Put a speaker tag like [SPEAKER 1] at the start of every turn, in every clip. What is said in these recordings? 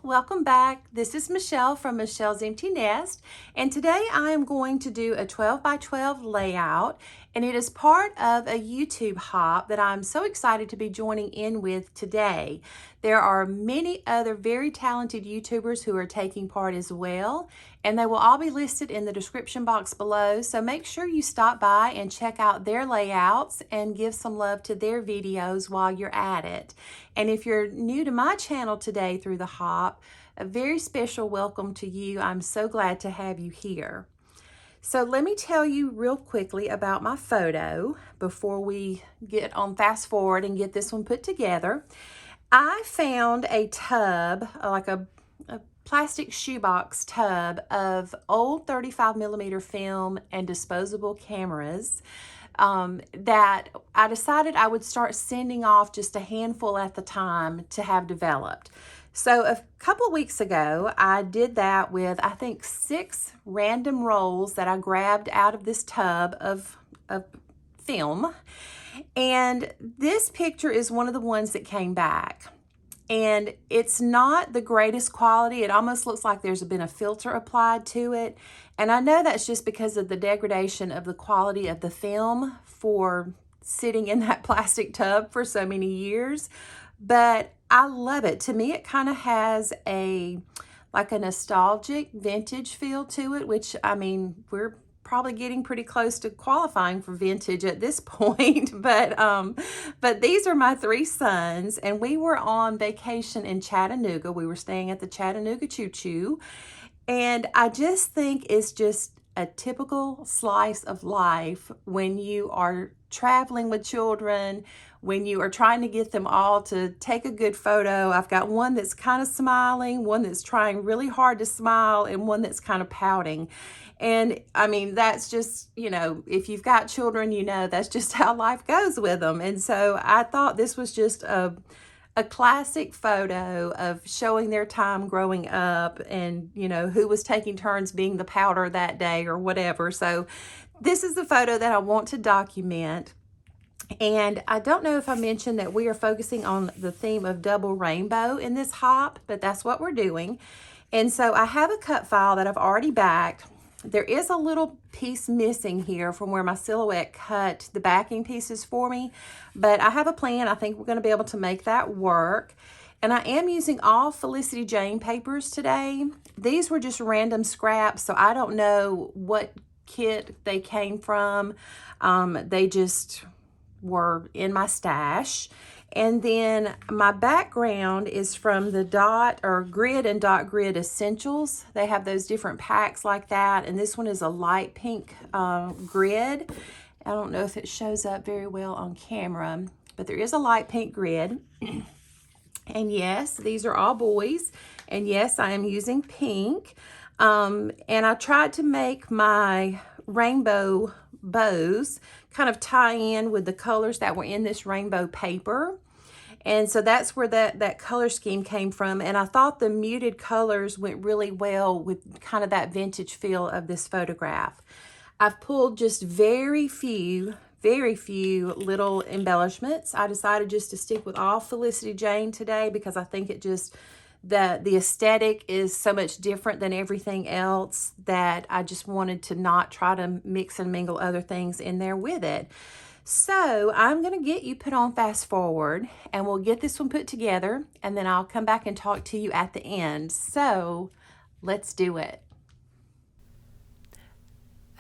[SPEAKER 1] Welcome back. This is Michelle from Michelle's Empty Nest, and today I am going to do a 12 by 12 layout, and it is part of a YouTube hop that I'm so excited to be joining in with today. There are many other very talented YouTubers who are taking part as well, and they will all be listed in the description box below, so make sure you stop by and check out their layouts and give some love to their videos while you're at it. And if you're new to my channel today through the hop, a very special welcome to you. I'm so glad to have you here. So let me tell you real quickly about my photo before we get on fast forward and get this one put together. I found a tub, like a plastic shoebox tub of old 35mm film and disposable cameras that I decided I would start sending off just a handful at the time to have developed. So a couple of weeks ago, I did that with, I think, 6 random rolls that I grabbed out of this tub of film. And this picture is one of the ones that came back. And it's not the greatest quality. It almost looks like there's been a filter applied to it. And I know that's just because of the degradation of the quality of the film for sitting in that plastic tub for so many years. But I love it. To me, it kind of has like a nostalgic vintage feel to it, which, I mean, we're probably getting pretty close to qualifying for vintage at this point. But these are my 3 sons, and we were on vacation in Chattanooga. We were staying at the Chattanooga Choo Choo, and I just think it's just a typical slice of life when you are traveling with children, when you are trying to get them all to take a good photo. I've got one that's kind of smiling, one that's trying really hard to smile, and one that's kind of pouting. And I mean, that's just, you know, if you've got children, you know, that's just how life goes with them. And so I thought this was just a classic photo of showing their time growing up and, you know, who was taking turns being the powder that day or whatever. So this is the photo that I want to document. And I don't know if I mentioned that we are focusing on the theme of double rainbow in this hop, but that's what we're doing. And so I have a cut file that I've already backed. There is a little piece missing here from where my silhouette cut the backing pieces for me, but I have a plan. I think we're going to be able to make that work. And I am using all Felicity Jane papers today. These were just random scraps, so I don't know what kit they came from. They just were in my stash. And then my background is from the Grid and Dot Grid Essentials. They have those different packs like that, and this one is a light pink grid. I don't know if it shows up very well on camera, but there is a light pink grid. And yes, these are all boys, and yes, I am using pink. And I tried to make my rainbow bows kind of tie in with the colors that were in this rainbow paper. And so that's where that color scheme came from. And I thought the muted colors went really well with kind of that vintage feel of this photograph. I've pulled just very few little embellishments. I decided just to stick with all Felicity Jane today because I think it just, the aesthetic is so much different than everything else that I just wanted to not try to mix and mingle other things in there with it. So I'm going to get you put on fast forward and we'll get this one put together, and then I'll come back and talk to you at the end. So let's do it.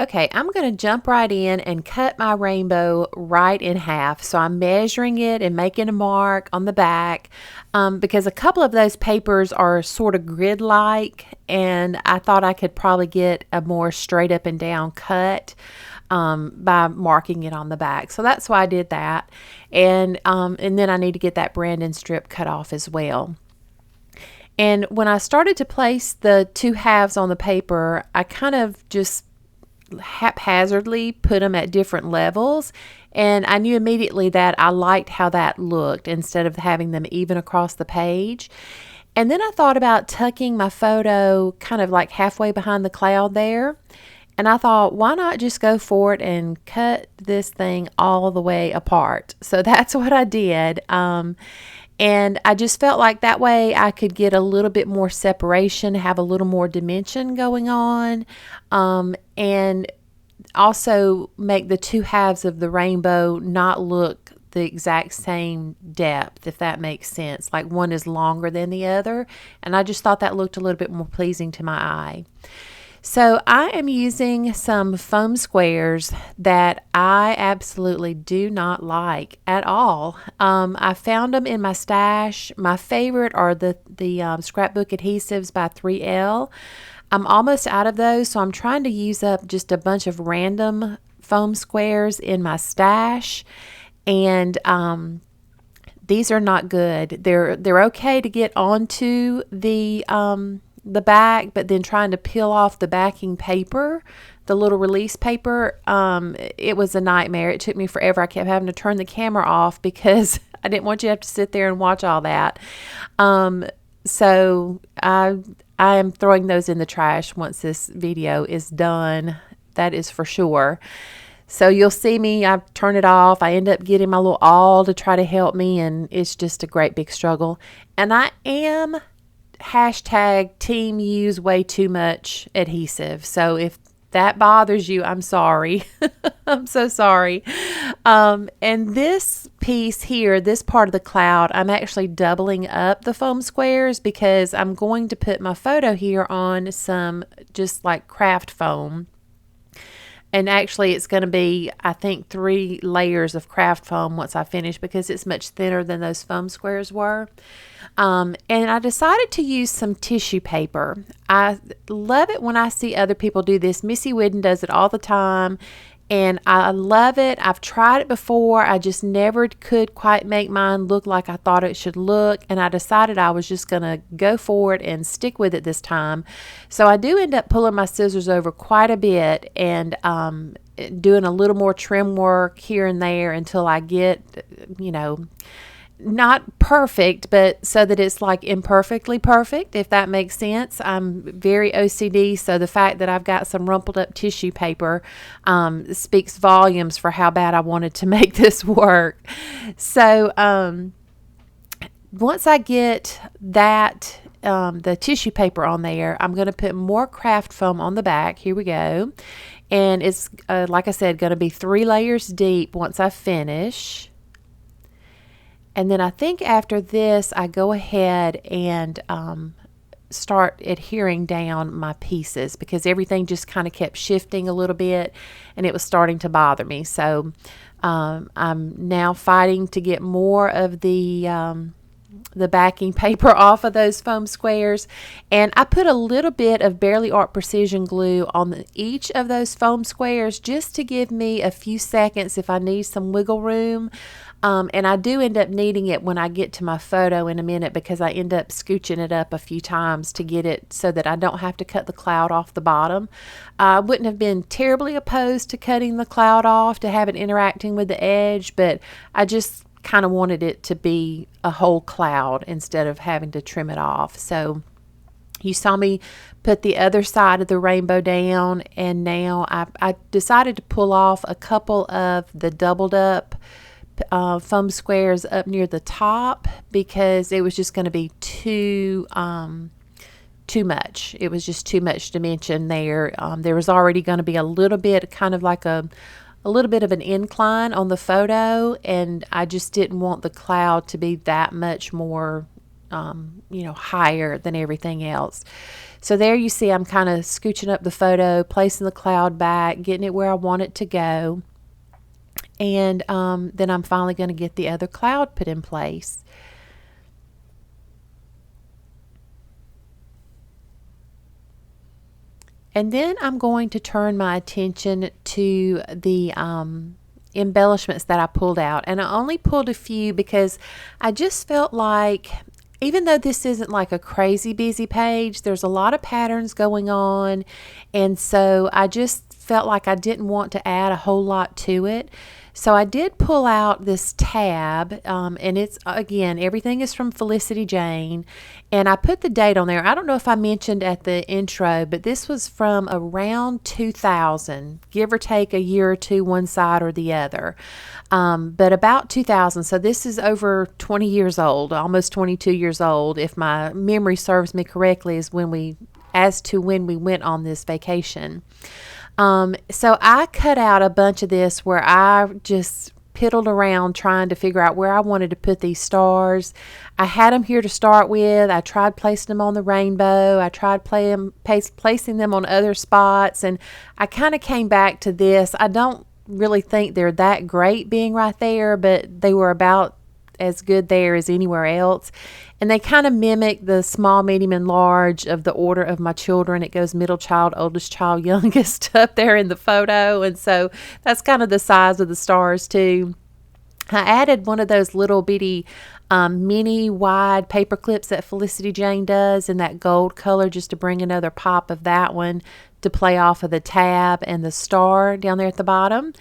[SPEAKER 1] Okay, I'm going to jump right in and cut my rainbow right in half. So I'm measuring it and making a mark on the back because a couple of those papers are sort of grid-like, and I thought I could probably get a more straight up and down cut by marking it on the back. So that's why I did that. And then I need to get that Brandon strip cut off as well. And when I started to place the two halves on the paper, I kind of just haphazardly put them at different levels, And I knew immediately that I liked how that looked instead of having them even across the page. And then I thought about tucking my photo kind of like halfway behind the cloud there. And I thought, why not just go for it and cut this thing all the way apart? So that's what I did. And I just felt like that way I could get a little bit more separation, have a little more dimension going on, and also make the two halves of the rainbow not look the exact same depth, if that makes sense. Like one is longer than the other, and I just thought that looked a little bit more pleasing to my eye. So I am using some foam squares that I absolutely do not like at all. I found them in my stash. My favorite are the scrapbook adhesives by 3L. I'm almost out of those, so I'm trying to use up just a bunch of random foam squares in my stash. And these are not good. They're okay to get onto the back, but then trying to peel off the backing paper, the little release paper, it was a nightmare. It took me forever. I kept having to turn the camera off because I didn't want you to have to sit there and watch all that. So I am throwing those in the trash once this video is done. That is for sure. So you'll see me, I turn it off. I end up getting my little awl to try to help me, and it's just a great big struggle. And I am hashtag team use way too much adhesive. So if that bothers you, I'm sorry. I'm so sorry. And this piece here, this part of the cloud, I'm actually doubling up the foam squares because I'm going to put my photo here on some just like craft foam. And actually it's going to be, I think, 3 layers of craft foam once I finish because it's much thinner than those foam squares were. And I decided to use some tissue paper. I love it when I see other people do this. Missy Whidden does it all the time. And I love it. I've tried it before. I just never could quite make mine look like I thought it should look. And I decided I was just going to go for it and stick with it this time. So I do end up pulling my scissors over quite a bit and doing a little more trim work here and there until I get, not perfect, but so that it's like imperfectly perfect, if that makes sense. I'm very OCD, so the fact that I've got some rumpled up tissue paper speaks volumes for how bad I wanted to make this work. So once I get that the tissue paper on there, I'm going to put more craft foam on the back. Here we go. And it's, like I said, going to be 3 layers deep once I finish. And then I think after this, I go ahead and start adhering down my pieces because everything just kind of kept shifting a little bit and it was starting to bother me. So I'm now fighting to get more of the backing paper off of those foam squares. And I put a little bit of Barely Art Precision Glue on each of those foam squares just to give me a few seconds if I need some wiggle room. And I do end up needing it when I get to my photo in a minute because I end up scooching it up a few times to get it so that I don't have to cut the cloud off the bottom. I wouldn't have been terribly opposed to cutting the cloud off to have it interacting with the edge, but I just kind of wanted it to be a whole cloud instead of having to trim it off. So you saw me put the other side of the rainbow down, and now I decided to pull off a couple of the doubled up foam squares up near the top because it was just going to be too much. It was just too much dimension there. There was already going to be a little bit, kind of like a little bit of an incline on the photo, and I just didn't want the cloud to be that much more higher than everything else. So there you see I'm kind of scooching up the photo, placing the cloud back, getting it where I want it to go. And then I'm finally going to get the other cloud put in place. And then I'm going to turn my attention to the embellishments that I pulled out. And I only pulled a few because I just felt like, even though this isn't like a crazy busy page, there's a lot of patterns going on. And so I just felt like I didn't want to add a whole lot to it. So I did pull out this tab, and it's, again, everything is from Felicity Jane, and I put the date on there. I don't know if I mentioned at the intro, but this was from around 2000, give or take a year or two, one side or the other, but about 2000. So this is over 20 years old, almost 22 years old, if my memory serves me correctly, as to when we went on this vacation. So I cut out a bunch of this where I just piddled around trying to figure out where I wanted to put these stars. I had them here to start with. I tried placing them on the rainbow. I tried placing them on other spots, and I kind of came back to this. I don't really think they're that great being right there, but they were about as good there as anywhere else. And they kind of mimic the small, medium, and large of the order of my children. It goes middle child, oldest child, youngest up there in the photo. And so that's kind of the size of the stars too. I added one of those little bitty mini wide paper clips that Felicity Jane does in that gold color, just to bring another pop of that one to play off of the tab and the star down there at the bottom.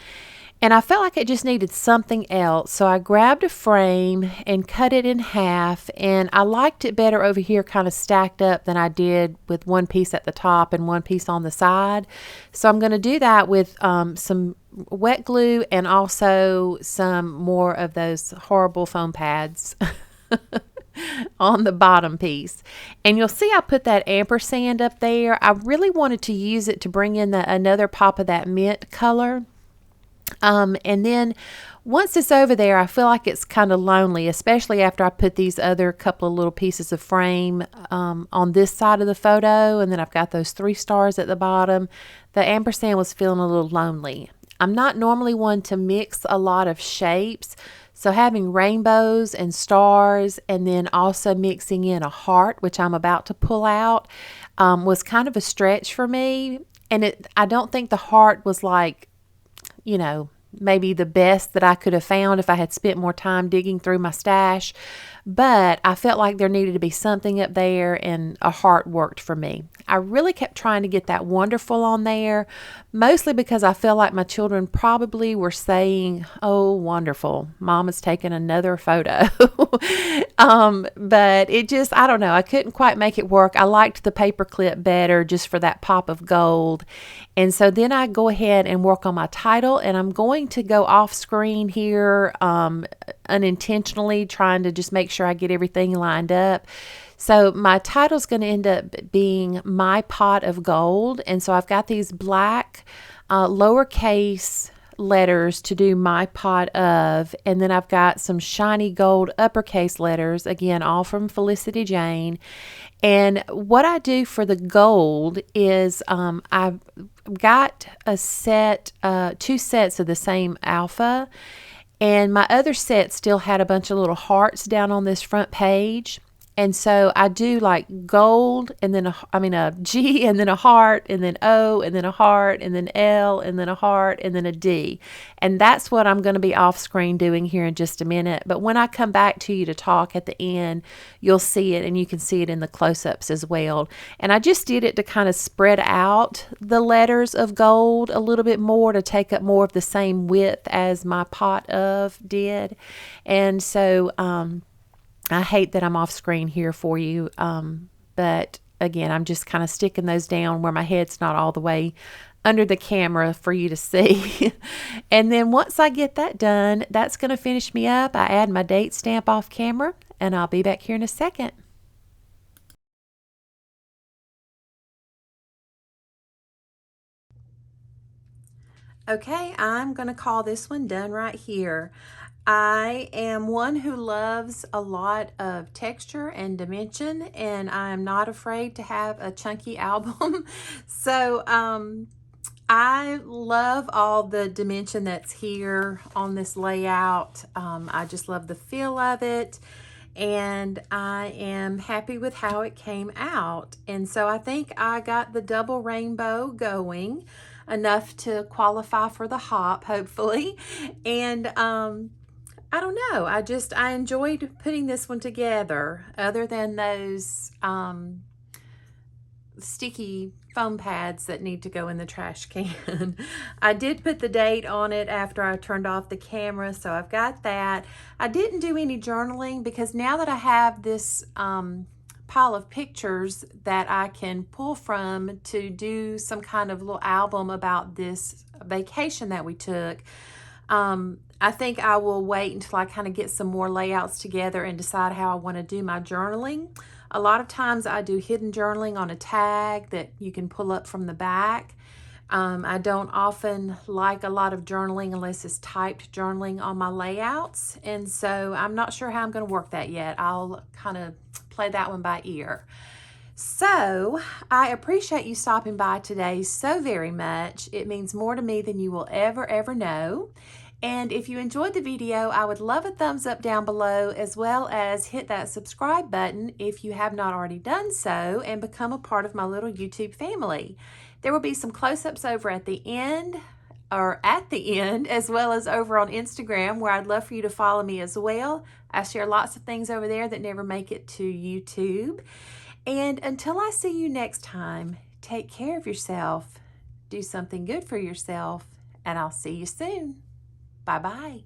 [SPEAKER 1] And I felt like it just needed something else. So I grabbed a frame and cut it in half. And I liked it better over here kind of stacked up than I did with one piece at the top and one piece on the side. So I'm going to do that with some wet glue and also some more of those horrible foam pads on the bottom piece. And you'll see I put that ampersand up there. I really wanted to use it to bring in another pop of that mint color. And then once it's over there, I feel like it's kind of lonely, especially after I put these other couple of little pieces of frame on this side of the photo, and then I've got those 3 stars at the bottom. The ampersand was feeling a little lonely. I'm not normally one to mix a lot of shapes, so having rainbows and stars and then also mixing in a heart, which I'm about to pull out, was kind of a stretch for me. And I don't think the heart was like, maybe the best that I could have found if I had spent more time digging through my stash. But I felt like there needed to be something up there, and a heart worked for me. I really kept trying to get that wonderful on there, mostly because I felt like my children probably were saying, "Oh, wonderful, Mama's taking another photo." But it just, I don't know, I couldn't quite make it work. I liked the paper clip better just for that pop of gold. And so then I go ahead and work on my title, and I'm going to go off screen here unintentionally, trying to just make sure I get everything lined up. So my title's going to end up being My Pot of Gold. And so I've got these black lowercase letters to do My Pot of, and then I've got some shiny gold uppercase letters, again, all from Felicity Jane. And what I do for the gold is I've got a set, 2 sets of the same alpha, and my other set still had a bunch of little hearts down on this front page. And so I do like gold, and then a G, and then a heart, and then O, and then a heart, and then L, and then a heart, and then a D. And that's what I'm going to be off screen doing here in just a minute. But when I come back to you to talk at the end, you'll see it, and you can see it in the close-ups as well. And I just did it to kind of spread out the letters of gold a little bit more, to take up more of the same width as my pot of did. And so I hate that I'm off screen here for you, but again, I'm just kind of sticking those down where my head's not all the way under the camera for you to see. And then once I get that done, that's going to finish me up. I add my date stamp off camera, and I'll be back here in a second. Okay, I'm going to call this one done right here. I am one who loves a lot of texture and dimension, and I'm not afraid to have a chunky album. So I love all the dimension that's here on this layout. I just love the feel of it, and I am happy with how it came out. And so I think I got the double rainbow going enough to qualify for the hop, hopefully. And I don't know. I enjoyed putting this one together, other than those sticky foam pads that need to go in the trash can. I did put the date on it after I turned off the camera, so I've got that. I didn't do any journaling because now that I have this pile of pictures that I can pull from to do some kind of little album about this vacation that we took, I think I will wait until I kind of get some more layouts together and decide how I want to do my journaling. A lot of times I do hidden journaling on a tag that you can pull up from the back. I don't often like a lot of journaling unless it's typed journaling on my layouts, and so I'm not sure how I'm going to work that yet. I'll kind of play that one by ear. So I appreciate you stopping by today so very much. It means more to me than you will ever know. And if you enjoyed the video, I would love a thumbs up down below, as well as hit that subscribe button if you have not already done so, and become a part of my little YouTube family. There will be some close-ups over at the end, as well as over on Instagram, where I'd love for you to follow me as well. I share lots of things over there that never make it to YouTube. And until I see you next time, take care of yourself, do something good for yourself, and I'll see you soon. Bye-bye.